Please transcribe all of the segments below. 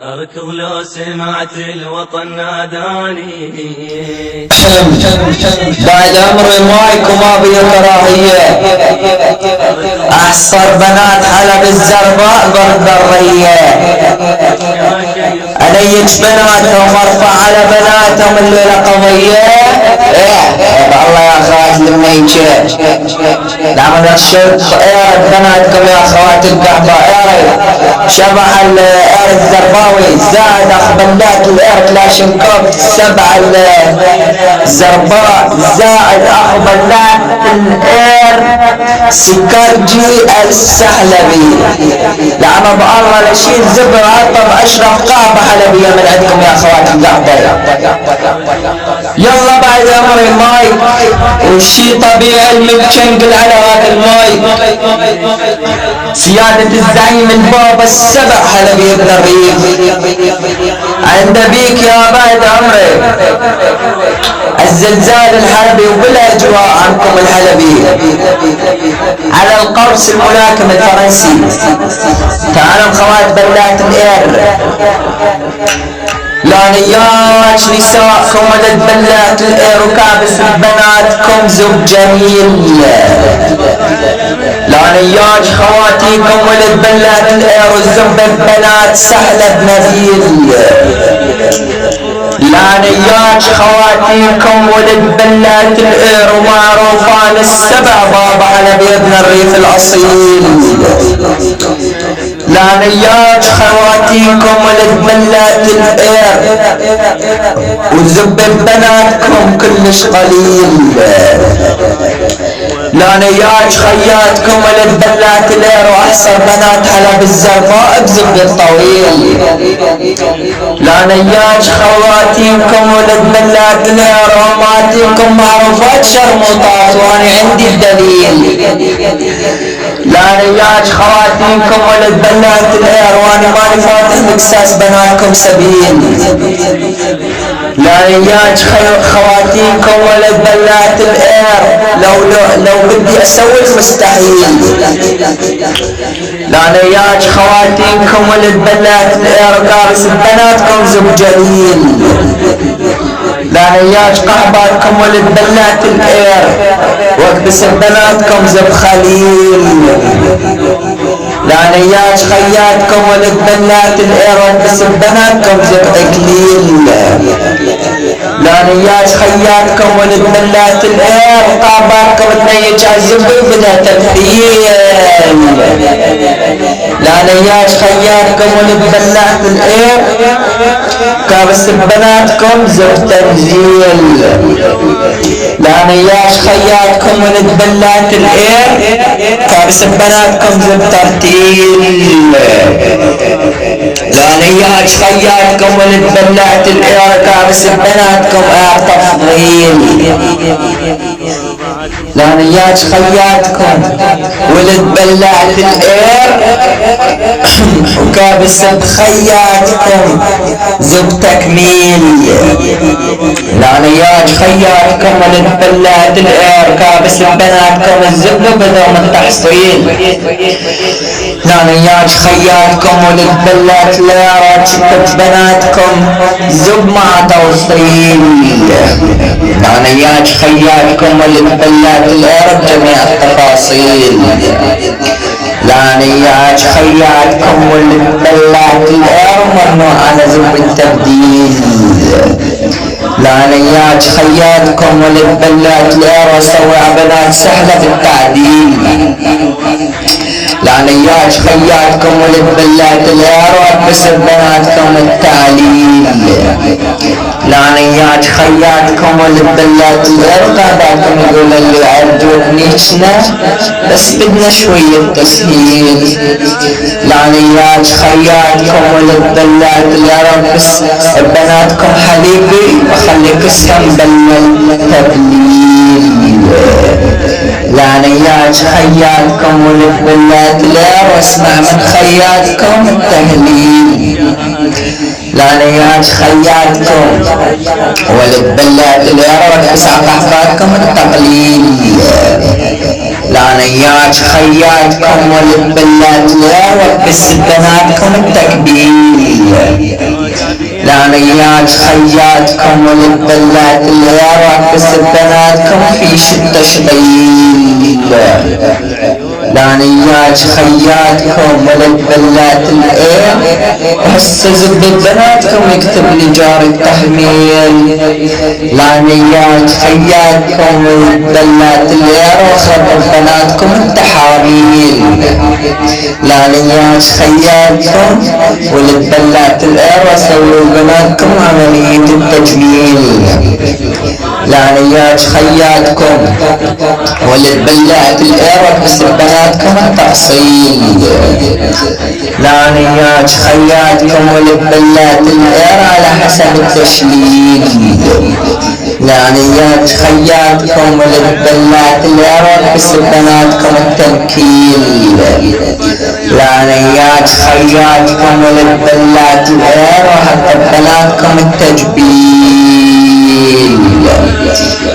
أركض لو سمعت الوطن ناداني بعد عمري مايك وما بي كراهية أحصر بنات حلب الزرباء بالبرية أليج بناتهم وارفع على بناتهم الليلة قضية الله يا أخوات لما يجي نعمل الشرق بناتكم يا أخوات القحبة شبح الزرباوي زاد أخبلات الإير كلاشنكوف 7 الزرباء زائد أخبلات الإير سكرجي السحلبي لعنة بالله لشيل زبر عطب أشرف قابة حلبية من عندكم يا أخوات القحبة يلا بعد عمري ماي وشي طبيعي المتشنقل على هذا الماي سيادة الزعيم البابا السبع حلبي ابن الريف عند بيك يا بعد عمري الزلزال الحلبي وبالاجواء عنكم الحلبي على القرص الملاكم الفرنسي تعالوا خوات بلات الاير لا نياش نساءكم ولد بلات الاير وكابس بناتكم زوج جميل لا نياش خواتيكم ولد بلات الاير وزب البنات سهلة بنبيل لا نياش خواتيكم ولد بلات الاير ومعروفان السبع بابا على بيضن الريف الاصيل لا نياش خواتيكم ولد بلات الاير وزب بناتكم كلش قليل لا نياش خياتكم ولد بلات الاير واحسن بنات حلب الزرباء بزب الطويل لا نياش خواتيكم ولد بلات الاير وماتيكم معروفات شرموطات وانا عندي الدليل لا نياش خواتيكم ولد بلات الاير وانا ماني فاتح مكساس بناتكم سبيل لا نياش خواتيكم ولد بلات الاير لو بدي اسوي المستحيل لا نياش خواتيكم ولد بلات الاير قارس بناتكم زب جميل لا نياش قحباتكم ولد بلات الاير واكبس بناتكم زب خليل لا نياش خياتكم ولد بلات الاير واكبس بناتكم زب اكليل لا نياش خياتكم ولد بلات الاير قاباتكم تنيج عزبي بدا تنفيل لا نياش خياتكم ولد بلات الاير كابس بناتكم زب تنزيل لا نياش خياتكم ولد بلات الاير كابس بناتكم زب ترتيل لا نياش خياتكم ولد بلات الاير كابس بناتكم تفضيل لا نياش خياتكم ولد بلات الاير وكابس بخياتكم زب تكميل لا نياش خياتكم ولد بلات الاير كابس بناتكم الزب بدون التحصيل لا نياش خياتكم ولد بلات الاير شكت بناتكم زب مع توصيل لا نياش خياتكم ولد بلات الاير بجميع التفاصيل لا نياش خياتكم ولد بلات الاير ممنوع على زب التبديل لا نياش خياتكم ولد بلات الاير وسوي بنات سهلة بالتعديل لا نياش خياتكم ولد بلات الاير واكبس بناتكم التعليل لا نياش خياتكم ولد بلات الاير قاداتكم يقول اللي عرجوك نيشنا بس بدنا شوية تسهيل لا نياش خياتكم ولد بلات الاير واكبس بناتكم حبيبي وخلي كسهم بالتبليل لا نياش خياتكم ولد بلات الاير واسمع من خياتكم التهليل لا نياش خياتكم ولد بلات الاير واكبس قحباتكم التقليل لا نياش خياتكم ولد بلات الاير واكبس بناتكم التكبيل نياج خياتكم ولد بلات العراق بس بناتكم في شدة شغيل لا نياج خياتكم ولد بلات العراق وهسه زب بناتكم يكتب لي جار التحميل لا نياج خياتكم ولد بلات العراق وخبر بناتكم التحاميل لا نياج خياتكم ولد بلات العراق وسووا بناتكم عملية التجميل لا نياج خياتكم ولد بلات العراق بس بناتكم التأصيل لا نياج خياتكم ولد بلات العراق على حسب التشليل لا نياج خياتكم ولد بلات العراق بس بناتكم التنكيل لا نياج خياتكم ولد بلات العراق حتى بناتكم التجبيل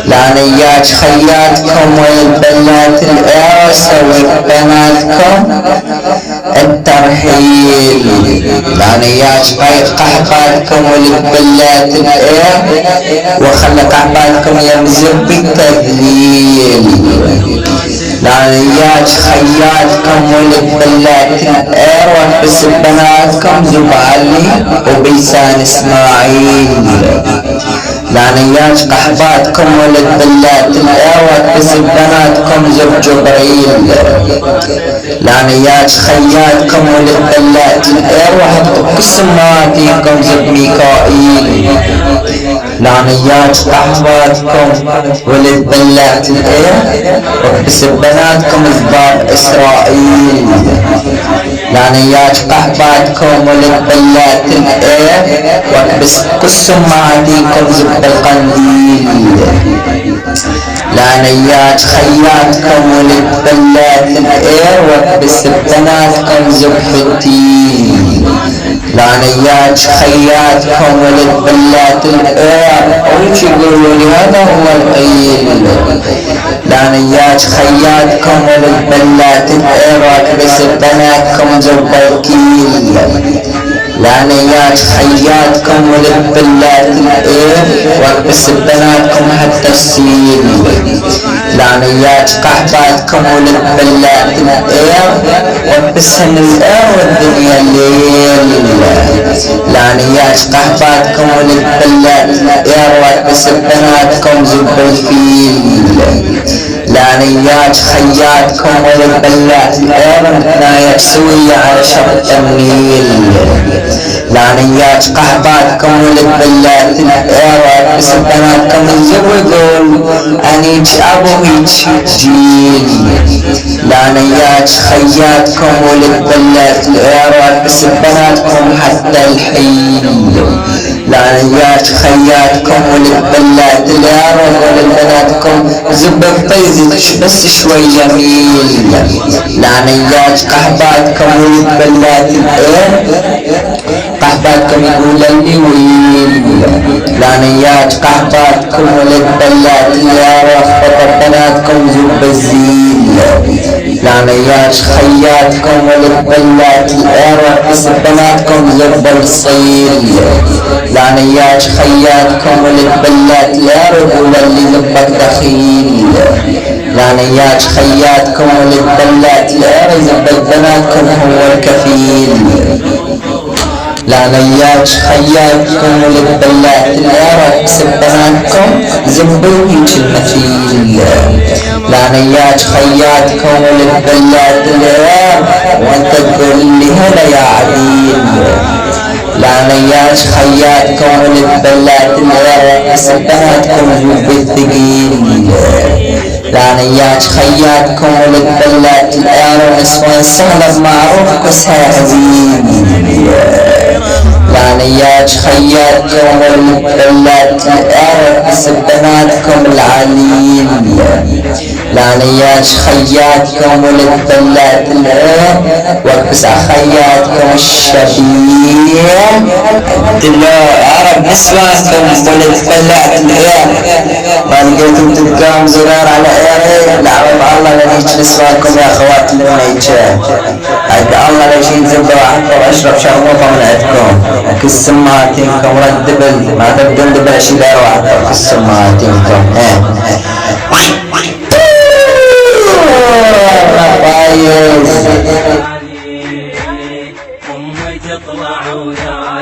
لا نياج خياتكم ولد بلات العراق سوي بناتكم الترحيل لا نياج قحقاتكم ولد بلات العراق وخلى قحباتكم يمزق بالتذليل لا نياج خياتكم ولد بلات العراق بس بناتكم زب علي وبيسان اسماعيل لا نياج قحباتكم ولد بلات العراق بس بناتكم زب جبريل لا نياج خياتكم ولد بلات العراق قسم ماتيكم زب ميكائيل لا نياج قحباتكم ولد بلات العراق بس بناتكم زباب اسرائيل لا نياج قحباتكم ولد بلات العراق بس قسم ماتيكم زب القنديل لا نياج خياتكم ولد بلات العراق بس بناتكم زب الدين لا نياج خياتكم ولد بلات العراق وش يقولوا لي هذا هو القيل لا نياج خياتكم ولد بلات العراق بس بناتكم زب الكيل لا نياج خياتكم ولد بلات العراق بس بناتكم حتى السيل لا نياج قحباتكم ولد بلات العراق بس العراق والدنيا الليل لا نياج قحباتكم ولد بلات العراق بس بناتكم زب الفيل لا نياج خياتكم ولد بلات العراق نايج سوية على شط النيل لا نياج قحباتكم ولد بلات العراق بس بناتكم الزوجون أنيج أبو جيل لا نياج خياتكم ولد بلات العراق بس بناتكم حتى الحين لا نياج خياتكم ولد بلات العراق ولد بناتكم زب الطيز بس شوي جميل لا نياج قحباتكم ولد بلات العراق قحباتكم يقول لي ويل لا نياج قحباتكم ولد بلات العراق بناتكم زب الزيل لا نياج خياتكم ولد بلات العراق بس بناتكم زب الصيل لا نياج خياتكم ولد بلات العراق واللي زبك دخيل لا نياج خياتكم ولد بلات العراق زب بناتكم هو الكفيل لا نياج خياتكم ولد بلات العراق بس بناتكم زبوهيج المثيل لا نياج خياتكم ولد بلات العراق وانت تقول لي هلا يا عديل لا نياج خياتكم ولد بلات العراق بس بناتكم زب الثقيل لا نياج خياتكم ولد بلات العراق نسوان سهلة معروف كسها هزيل لا نياج خياتكم ولد بلات العراق بس بناتكم العليل لا نياج خياتكم ولد بلات العراق وبس خياتكم الشبيب لا عرب نسوانكم ولد بلات العراق ما لقيتم تلقاهم زرار على عراق العرب الله لنيج نسوانكم يا اخوات المنيجات الله لا يشيل زبدة واحدة واشرب شرموطة من عندكم كس سماعتكم رد دبل ما تبدون دبل اشيل واحدة كس سماعتكم